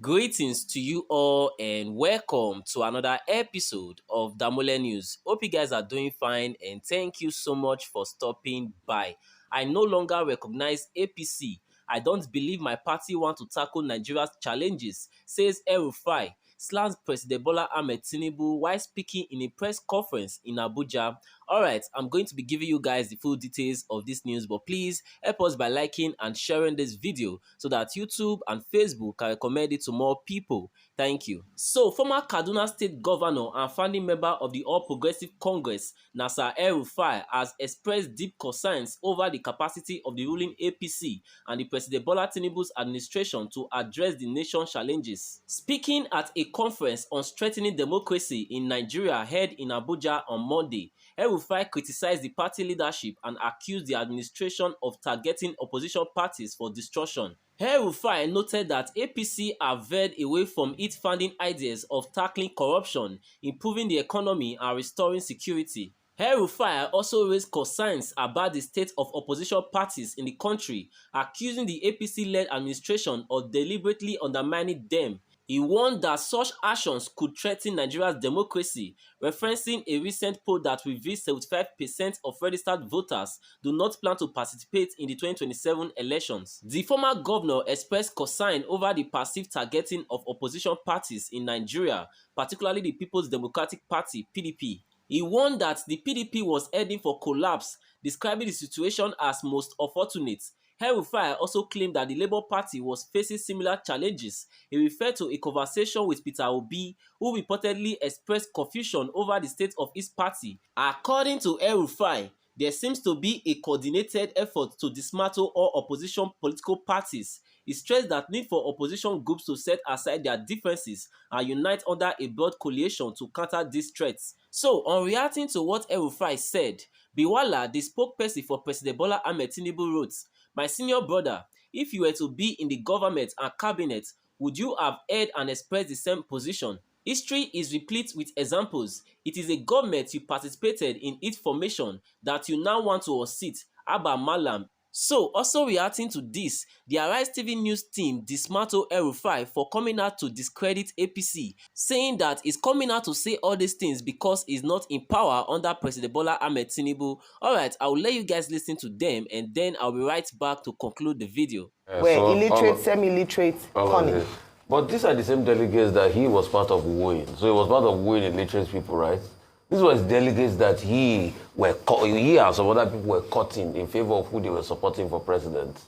Greetings to you all and welcome to another episode of Damole News. Hope you guys are doing fine and thank you so much for stopping by. I no longer recognize APC. I don't believe my party want to tackle Nigeria's challenges, says El-Rufai, slams President Bola Ahmed Tinubu while speaking in a press conference in Abuja. Alright, I'm going to be giving you guys the full details of this news, but please help us by liking and sharing this video so that YouTube and Facebook can recommend it to more people. Thank you. So, former Kaduna State Governor and founding member of the All Progressive Congress, Nasir El-Rufai, has expressed deep concerns over the capacity of the ruling APC and the President Bola Tinubu's administration to address the nation's challenges. Speaking at a conference on strengthening democracy in Nigeria held in Abuja on Monday, El-Rufai criticized the party leadership and accused the administration of targeting opposition parties for destruction. El-Rufai noted that APC have veered away from its founding ideas of tackling corruption, improving the economy and restoring security. El-Rufai also raised concerns about the state of opposition parties in the country, accusing the APC-led administration of deliberately undermining them. He warned that such actions could threaten Nigeria's democracy, referencing a recent poll that revealed 75% of registered voters do not plan to participate in the 2027 elections. The former governor expressed concern over the perceived targeting of opposition parties in Nigeria, particularly the People's Democratic Party (PDP). He warned that the PDP was heading for collapse, describing the situation as most unfortunate. El-Rufai also claimed that the Labour Party was facing similar challenges. He referred to a conversation with Peter Obi, who reportedly expressed confusion over the state of his party. According to El-Rufai, there seems to be a coordinated effort to dismantle all opposition political parties. He stressed that need for opposition groups to set aside their differences and unite under a broad coalition to counter these threats. So, on reacting to what El-Rufai said, Biwala, the spokesperson for President Bola Ahmed Tinubu, wrote, "My senior brother, if you were to be in the government and cabinet, would you have heard and expressed the same position? History is replete with examples. It is a government you participated in its formation that you now want to unseat, Abba Malam." So, also reacting to this, the Arise TV news team dismantled El-Rufai for coming out to discredit APC, saying that he's coming out to say all these things because he's not in power under President Bola Ahmed Tinubu. Alright, I will let you guys listen to them and then I'll be right back to conclude the video. Where so illiterate, semi-literate, cunning. But these are the same delegates that he was part of wooing. So he was part of wooing illiterate people, right? These were delegates that he and some other people were cutting in favor of who they were supporting for president.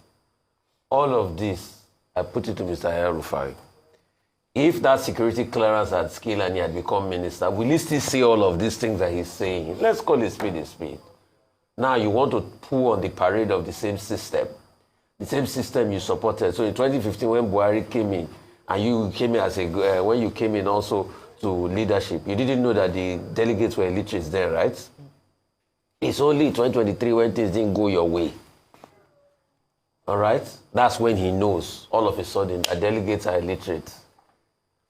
All of this, I put it to Mr. El-Rufai. If that security clearance had scaled and he had become minister, will he still see all of these things that he's saying? Let's call it speed a speed. Now you want to pull on the parade of the same system you supported. So in 2015, when Buhari came in, and you came in as when you came in also to leadership, you didn't know that the delegates were illiterates there, right? It's only 2023 when things didn't go your way. All right? That's when he knows, all of a sudden, that delegates are illiterate.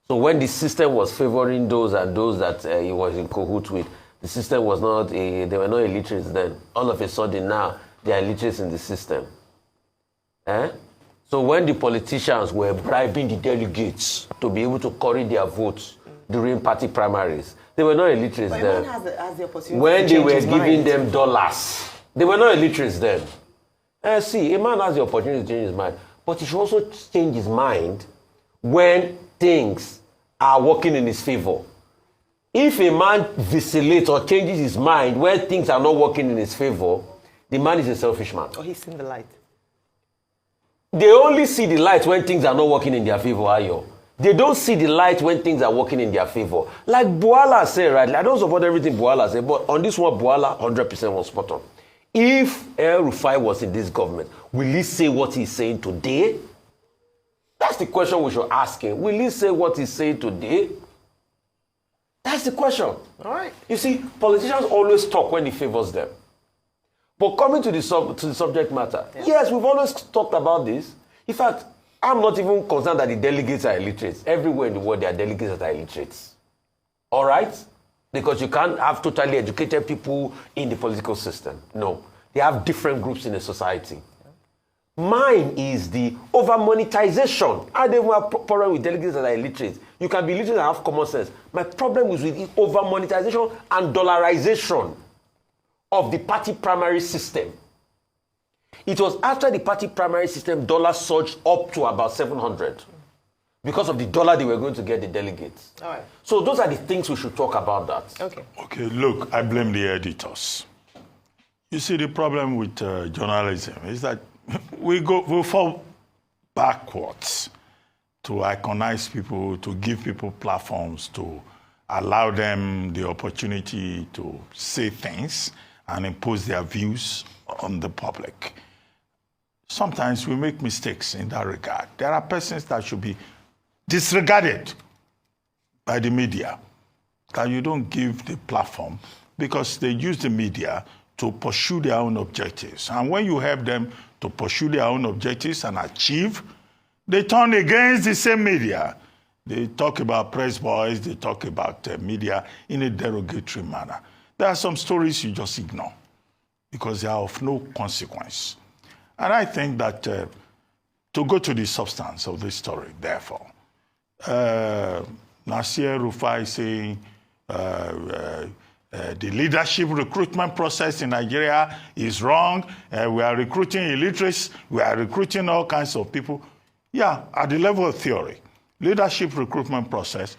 So when the system was favoring those and those that he was in cahoots with, the system was not, they were not illiterates then. All of a sudden now, they are illiterates in the system. So when the politicians were bribing the delegates to be able to carry their votes during party primaries, they were not illiterates then. Has the opportunity when to they were change his giving mind. them dollars, they were not illiterates then. See, a man has the opportunity to change his mind, but he should also change his mind when things are working in his favor. If a man vacillates or changes his mind when things are not working in his favor, the man is a selfish man. Oh, he's seen the light. They only see the light when things are not working in their favor, Ayo. They don't see the light when things are working in their favor. Like Buala said, right? I don't support everything Buala said, but on this one, Buala 100% was spot on. If El-Rufai was in this government, will he say what he's saying today? That's the question we should ask him. Will he say what he's saying today? That's the question. All right. You see, politicians always talk when it favors them. But coming to the subject matter, yes, we've always talked about this. In fact, I'm not even concerned that the delegates are illiterates. Everywhere in the world, there are delegates that are illiterates. All right? Because you can't have totally educated people in the political system. No. They have different groups in the society. Mine is the over-monetization. I don't have a problem with delegates that are illiterate. You can be illiterate and have common sense. My problem is with the over-monetization and dollarization of the party primary system. It was after the party primary system, dollar surged up to about 700 because of the dollar they were going to get the delegates. All right. So those are the things we should talk about that. Okay. Okay, look, I blame the editors. You see, the problem with journalism is that we fall backwards to iconize people, to give people platforms, to allow them the opportunity to say things and impose their views on the public. Sometimes we make mistakes in that regard. There are persons that should be disregarded by the media, that you don't give the platform because they use the media to pursue their own objectives. And when you help them to pursue their own objectives and achieve, they turn against the same media. They talk about press boys, they talk about media in a derogatory manner. There are some stories you just ignore because they are of no consequence. And I think that to go to the substance of this story, therefore, El-Rufai saying the leadership recruitment process in Nigeria is wrong. We are recruiting illiterates. We are recruiting all kinds of people. Yeah, at the level of theory, leadership recruitment process,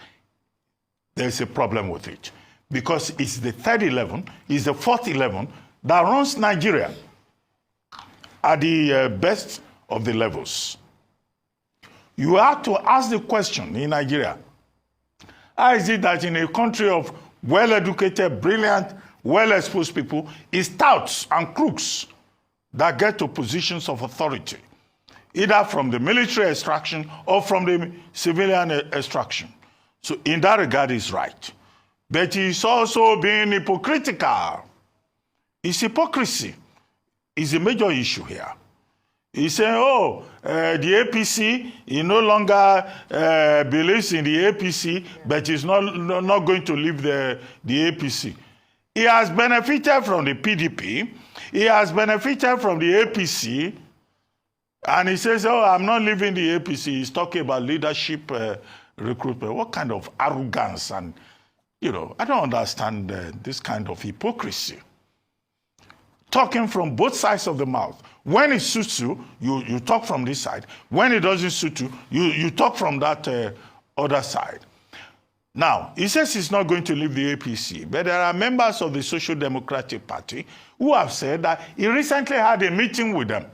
there's a problem with it. Because it's the third 11, it's the fourth 11 that runs Nigeria at the best of the levels. You have to ask the question in Nigeria, how is it that in a country of well-educated, brilliant, well-exposed people, it's touts and crooks that get to positions of authority, either from the military extraction or from the civilian extraction? So in that regard, it's right. But it's also being hypocritical. It's hypocrisy. Is a major issue here. He's saying, the APC, he no longer believes in the APC, but he's not going to leave the APC. He has benefited from the PDP. He has benefited from the APC. And he says, I'm not leaving the APC. He's talking about leadership recruitment. What kind of arrogance? And, I don't understand this kind of hypocrisy. Talking from both sides of the mouth. When it suits you, you talk from this side. When it doesn't suit you, you talk from that other side. Now, he says he's not going to leave the APC, but there are members of the Social Democratic Party who have said that he recently had a meeting with them.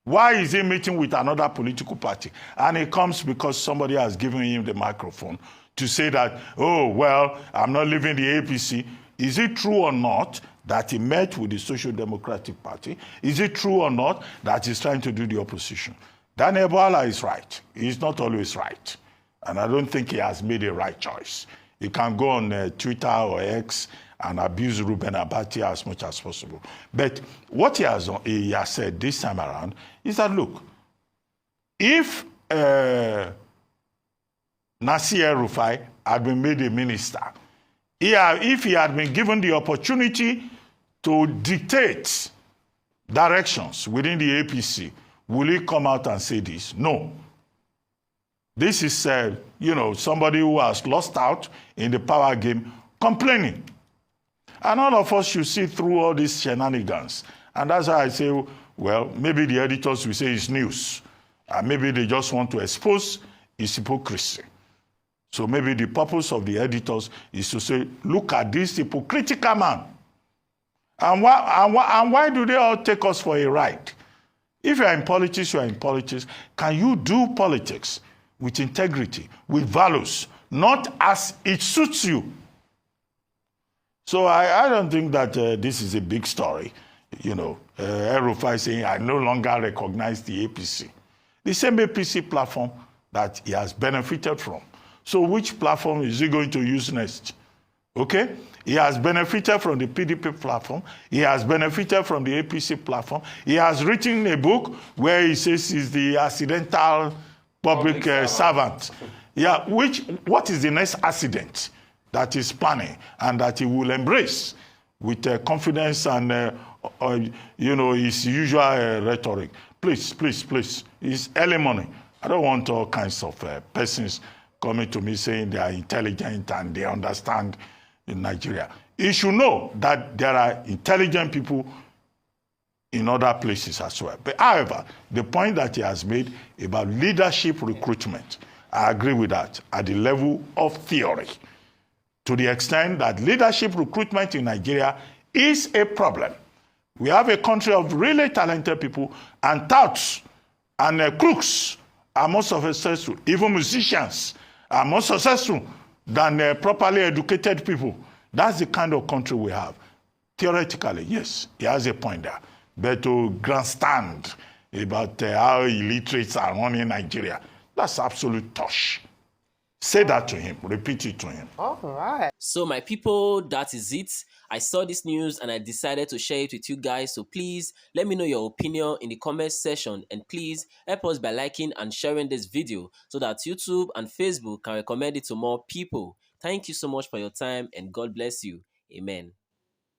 Why is he meeting with another political party? And it comes because somebody has given him the microphone to say that, I'm not leaving the APC. Is it true or not that he met with the Social Democratic Party? Is it true or not that he's trying to do the opposition? Daniel Bwala is right. He's not always right. And I don't think he has made a right choice. You can go on Twitter or X and abuse Reuben Abati as much as possible. But what he has said this time around is that, look, if Nasir El-Rufai had been made a minister, if he had been given the opportunity to dictate directions within the APC, will he come out and say this? No. This is, somebody who has lost out in the power game complaining. And all of us should see through all these shenanigans. And that's why I say, well, maybe the editors will say it's news. And maybe they just want to expose his hypocrisy. So maybe the purpose of the editors is to say, look at this hypocritical man. And why do they all take us for a ride? If you're in politics, you're in politics. Can you do politics with integrity, with values, not as it suits you? So I don't think that this is a big story. El-Rufai saying, I no longer recognize the APC. The same APC platform that he has benefited from. So which platform is he going to use next? Okay? He has benefited from the PDP platform. He has benefited from the APC platform. He has written a book where he says he's the accidental public servant. Yeah, what is the next accident that he's planning and that he will embrace with confidence and, his usual rhetoric? Please, please, please. It's early morning. I don't want all kinds of persons coming to me saying they are intelligent and they understand in Nigeria. You should know that there are intelligent people in other places as well. But however, the point that he has made about leadership recruitment, I agree with that at the level of theory, to the extent that leadership recruitment in Nigeria is a problem. We have a country of really talented people, and touts and crooks are more successful. Even musicians are more successful than properly educated people. That's the kind of country we have. Theoretically, yes, he has a point there. But to grandstand about how illiterates are running Nigeria, that's absolute tosh. Say that to him. Repeat it to him. All right. So my people, that is it. I saw this news and I decided to share it with you guys. So please let me know your opinion in the comment section, and please help us by liking and sharing this video so that YouTube and Facebook can recommend it to more people. Thank you so much for your time, and God bless you. Amen.